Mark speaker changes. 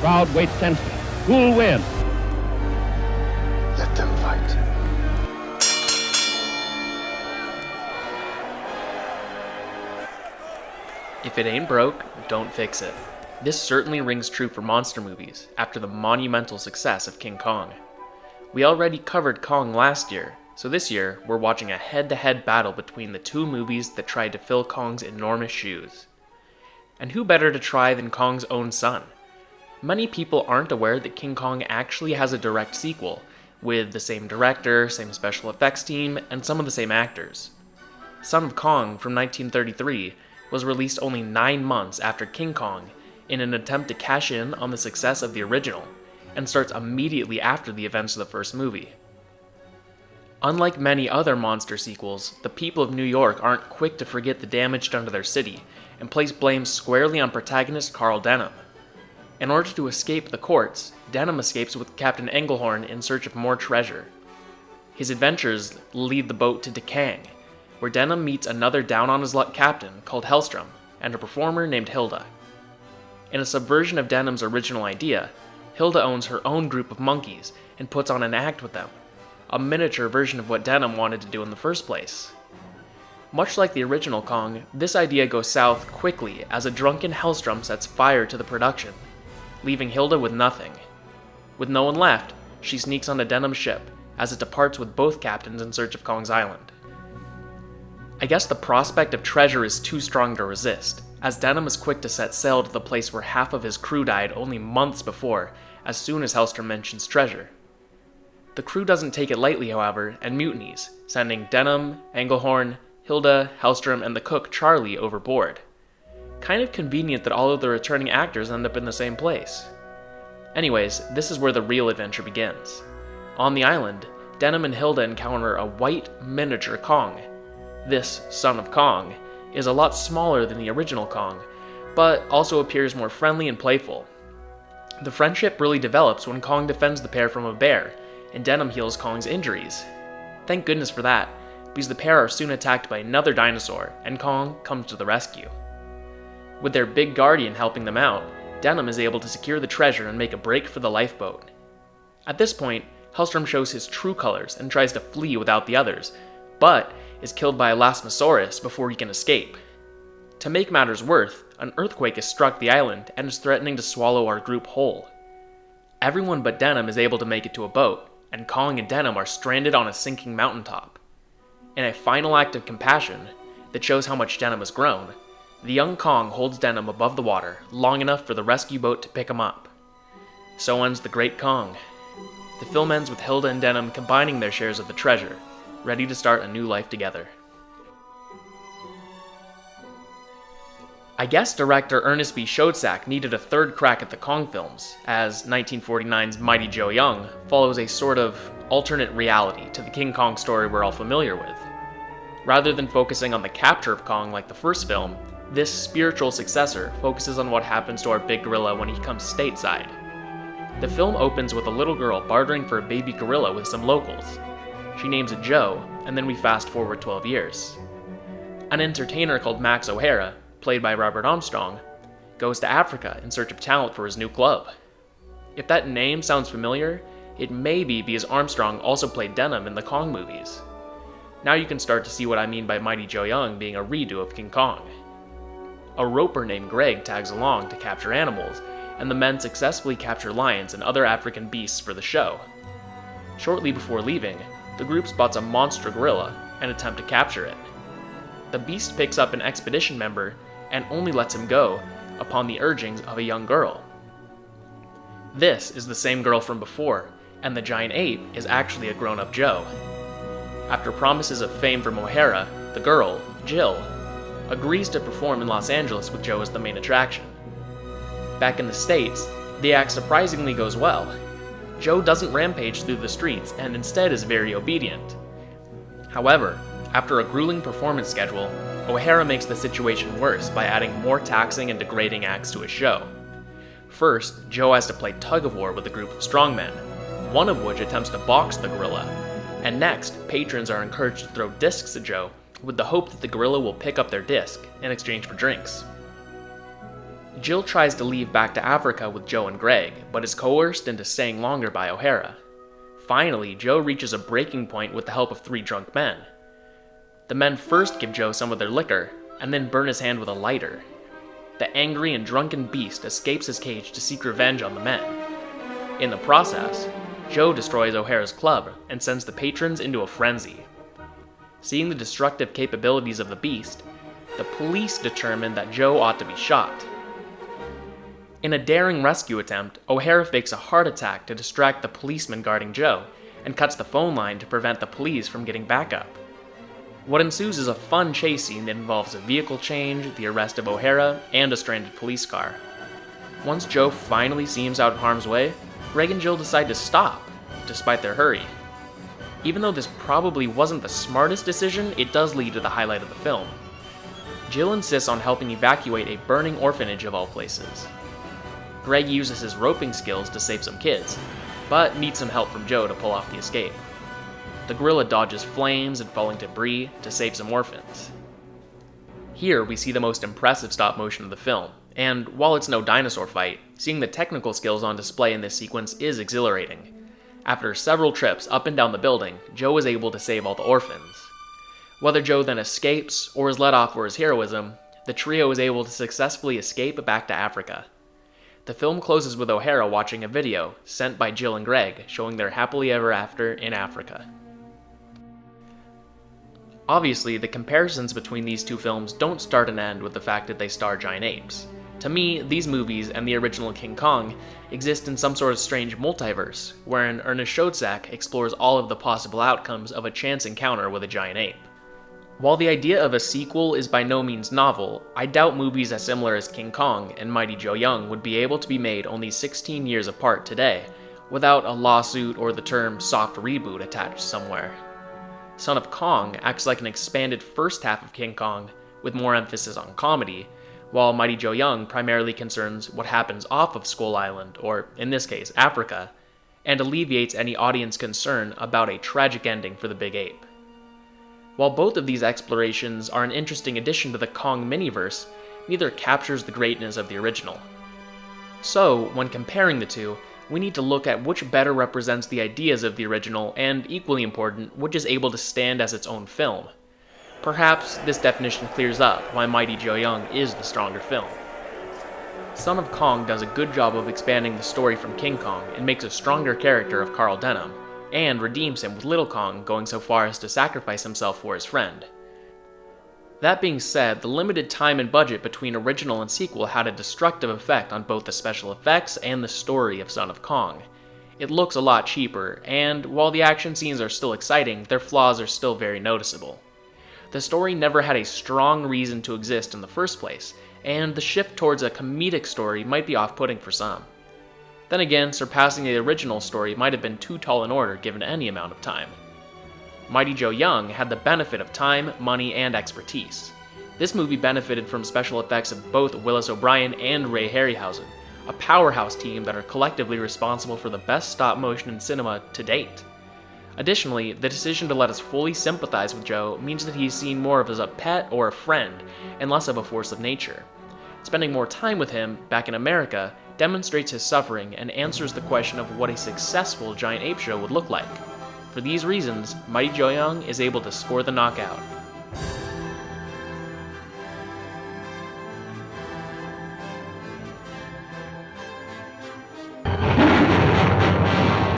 Speaker 1: crowd waits tensely. Who'll win?
Speaker 2: Let them fight.
Speaker 3: If it ain't broke, don't fix it. This certainly rings true for monster movies after the monumental success of King Kong. We already covered Kong last year, so this year we're watching a head-to-head battle between the two movies that tried to fill Kong's enormous shoes. And who better to try than Kong's own son? Many people aren't aware that King Kong actually has a direct sequel, with the same director, same special effects team, and some of the same actors. Son of Kong from 1933 was released only 9 months after King Kong in an attempt to cash in on the success of the original, and starts immediately after the events of the first movie. Unlike many other monster sequels, the people of New York aren't quick to forget the damage done to their city, and place blame squarely on protagonist Carl Denham. In order to escape the courts, Denham escapes with Captain Englehorn in search of more treasure. His adventures lead the boat to Dekang, where Denham meets another down-on-his-luck captain called Hellstrom, and a performer named Hilda. In a subversion of Denham's original idea, Hilda owns her own group of monkeys and puts on an act with them, a miniature version of what Denham wanted to do in the first place. Much like the original Kong, this idea goes south quickly as a drunken Hellstrom sets fire to the production, leaving Hilda with nothing. With no one left, she sneaks onto Denham's ship as it departs with both captains in search of Kong's island. I guess the prospect of treasure is too strong to resist, as Denham is quick to set sail to the place where half of his crew died only months before, as soon as Hellstrom mentions treasure. The crew doesn't take it lightly, however, and mutinies, sending Denham, Englehorn, Hilda, Hellstrom, and the cook Charlie overboard. Kind of convenient that all of the returning actors end up in the same place. Anyways, this is where the real adventure begins. On the island, Denham and Hilda encounter a white miniature Kong. This Son of Kong is a lot smaller than the original Kong, but also appears more friendly and playful. The friendship really develops when Kong defends the pair from a bear, and Denham heals Kong's injuries. Thank goodness for that, because the pair are soon attacked by another dinosaur, and Kong comes to the rescue. With their big guardian helping them out, Denham is able to secure the treasure and make a break for the lifeboat. At this point, Hellstrom shows his true colors and tries to flee without the others, but is killed by a Lasmosaurus before he can escape. To make matters worse, an earthquake has struck the island and is threatening to swallow our group whole. Everyone but Denham is able to make it to a boat, and Kong and Denham are stranded on a sinking mountaintop. In a final act of compassion that shows how much Denham has grown, the young Kong holds Denham above the water long enough for the rescue boat to pick him up. So ends the Great Kong. The film ends with Hilda and Denham combining their shares of the treasure, ready to start a new life together. I guess director Ernest B. Schoedsack needed a third crack at the Kong films, as 1949's Mighty Joe Young follows a sort of alternate reality to the King Kong story we're all familiar with. Rather than focusing on the capture of Kong like the first film, this spiritual successor focuses on what happens to our big gorilla when he comes stateside. The film opens with a little girl bartering for a baby gorilla with some locals. She names it Joe, and then we fast forward 12 years. An entertainer called Max O'Hara, played by Robert Armstrong, goes to Africa in search of talent for his new club. If that name sounds familiar, it may be because Armstrong also played Denham in the Kong movies. Now you can start to see what I mean by Mighty Joe Young being a redo of King Kong. A roper named Greg tags along to capture animals, and the men successfully capture lions and other African beasts for the show. Shortly before leaving, the group spots a monster gorilla and attempt to capture it. The beast picks up an expedition member and only lets him go upon the urgings of a young girl. This is the same girl from before, and the giant ape is actually a grown-up Joe. After promises of fame from O'Hara, the girl, Jill, agrees to perform in Los Angeles with Joe as the main attraction. Back in the States, the act surprisingly goes well. Joe doesn't rampage through the streets and instead is very obedient. However, after a grueling performance schedule, O'Hara makes the situation worse by adding more taxing and degrading acts to his show. First, Joe has to play tug-of-war with a group of strongmen, one of which attempts to box the gorilla, and next, patrons are encouraged to throw discs at Joe with the hope that the gorilla will pick up their disc in exchange for drinks. Jill tries to leave back to Africa with Joe and Greg, but is coerced into staying longer by O'Hara. Finally, Joe reaches a breaking point with the help of 3 drunk men. The men first give Joe some of their liquor, and then burn his hand with a lighter. The angry and drunken beast escapes his cage to seek revenge on the men. In the process, Joe destroys O'Hara's club and sends the patrons into a frenzy. Seeing the destructive capabilities of the beast, the police determine that Joe ought to be shot. In a daring rescue attempt, O'Hara fakes a heart attack to distract the policeman guarding Joe, and cuts the phone line to prevent the police from getting backup. What ensues is a fun chase scene that involves a vehicle change, the arrest of O'Hara, and a stranded police car. Once Joe finally seems out of harm's way, Greg and Jill decide to stop, despite their hurry. Even though this probably wasn't the smartest decision, it does lead to the highlight of the film. Jill insists on helping evacuate a burning orphanage of all places. Greg uses his roping skills to save some kids, but needs some help from Joe to pull off the escape. The gorilla dodges flames and falling debris to save some orphans. Here we see the most impressive stop motion of the film, and while it's no dinosaur fight, seeing the technical skills on display in this sequence is exhilarating. After several trips up and down the building, Joe is able to save all the orphans. Whether Joe then escapes or is let off for his heroism, the trio is able to successfully escape back to Africa. The film closes with O'Hara watching a video sent by Jill and Greg showing their happily ever after in Africa. Obviously, the comparisons between these two films don't start and end with the fact that they star giant apes. To me, these movies and the original King Kong exist in some sort of strange multiverse, wherein Ernest Schoedsack explores all of the possible outcomes of a chance encounter with a giant ape. While the idea of a sequel is by no means novel, I doubt movies as similar as King Kong and Mighty Joe Young would be able to be made only 16 years apart today, without a lawsuit or the term soft reboot attached somewhere. Son of Kong acts like an expanded first half of King Kong, with more emphasis on comedy, while Mighty Joe Young primarily concerns what happens off of Skull Island, or in this case, Africa, and alleviates any audience concern about a tragic ending for the big ape. While both of these explorations are an interesting addition to the Kong miniverse, neither captures the greatness of the original. So, when comparing the two, we need to look at which better represents the ideas of the original, and equally important, which is able to stand as its own film. Perhaps this definition clears up why Mighty Joe Young is the stronger film. Son of Kong does a good job of expanding the story from King Kong and makes a stronger character of Carl Denham, and redeems him with Little Kong going so far as to sacrifice himself for his friend. That being said, the limited time and budget between original and sequel had a destructive effect on both the special effects and the story of Son of Kong. It looks a lot cheaper, and while the action scenes are still exciting, their flaws are still very noticeable. The story never had a strong reason to exist in the first place, and the shift towards a comedic story might be off-putting for some. Then again, surpassing the original story might have been too tall an order given any amount of time. Mighty Joe Young had the benefit of time, money, and expertise. This movie benefited from special effects of both Willis O'Brien and Ray Harryhausen, a powerhouse team that are collectively responsible for the best stop motion in cinema to date. Additionally, the decision to let us fully sympathize with Joe means that he's seen more of as a pet or a friend, and less of a force of nature. Spending more time with him, back in America, demonstrates his suffering and answers the question of what a successful giant ape show would look like. For these reasons, Mighty Joe Young is able to score the knockout.